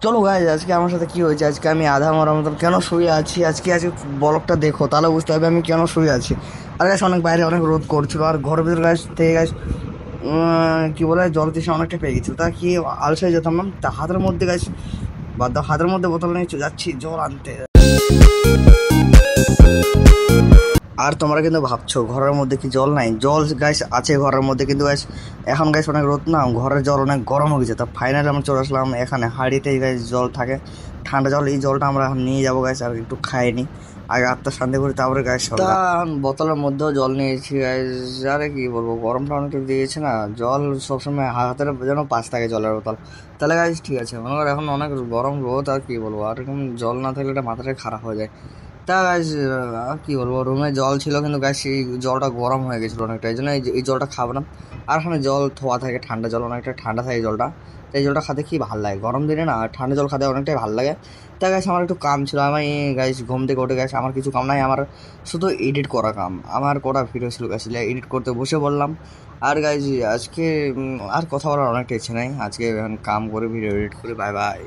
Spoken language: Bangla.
চলো গাইজ, আজকে আমার সাথে কি হয়েছে। আজকে আমি আধা মরার মতন কেন শুয়ে আছি, আজকে ব্লগটা দেখো তাহলে বুঝতে হবে আমি কেন শুয়ে আছি। আর গাছ অনেক বাইরে অনেক রোদ করছিল, আর ঘরের ভিতরে গাছ থেকে গাছ কি বলে জল তৃষ্ণা অনেকটা পেয়ে গেছিল। তা কি আলসায় যেতাম না, তা হাতের মধ্যে গাছ বাদ দাও, হাতের মধ্যে বোতল নিয়ে যাচ্ছি জল আনতে। আর তোমরা কিন্তু ভাবছো ঘরের মধ্যে কি জল নাই, জল গাছ আছে ঘরের মধ্যে, কিন্তু গাছ এখন গাছ অনেক রোদ না, ঘরের জল অনেক গরম হয়ে গেছে। তা ফাইনালি আমরা চলে আসলাম এখানে, হাঁড়িতেই গাছ জল থাকে, ঠান্ডা জল। এই জলটা আমরা এখন নিয়ে যাবো গাছ, আর একটু খাইনি আগে আত্মার শান্তি করি, তারপরে গাছ তা বোতলের মধ্যেও জল নিয়েছি গাছ। আরে কি বলবো, গরমটা অনেকটা দিয়েছে না, জল সবসময় হাতের যেন পাশ থাকে জলের বোতল। তাহলে গাছ ঠিক আছে, মনে করো এখন অনেক গরম রোদ, আর কি বলবো, আর এরকম জল না থাকলে এটা মাথাটা খারাপ হয়ে যায়। তা গাছ কি বলবো, রুমে জল ছিল কিন্তু গাছ এই জলটা গরম হয়ে গেছিলো অনেকটা, এই জন্য এই জলটা খাবো না। আর এখানে জল ধোয়া থাকে, ঠান্ডা জল, অনেকটা ঠান্ডা থাকে জলটা। তো এই জলটা খেতে কি ভালো লাগে গরম দিনে না, আর ঠান্ডা জল খেতে অনেকটাই ভালো লাগে। তা গাছ আমার একটু কাম ছিল, আমি গাছ ঘুম থেকে উঠে গেছে, আমার কিছু কাম নাই, আমার শুধু এডিট করা কাম। আমার কটা ভিডিও ছিল গাছ, এডিট করতে বসে বললাম। আর গাইজ আজকে আর কথা বলার অনেকটা ইচ্ছে নাই, আজকে এখন কাম করে ভিডিও এডিট করে, বাই বাই।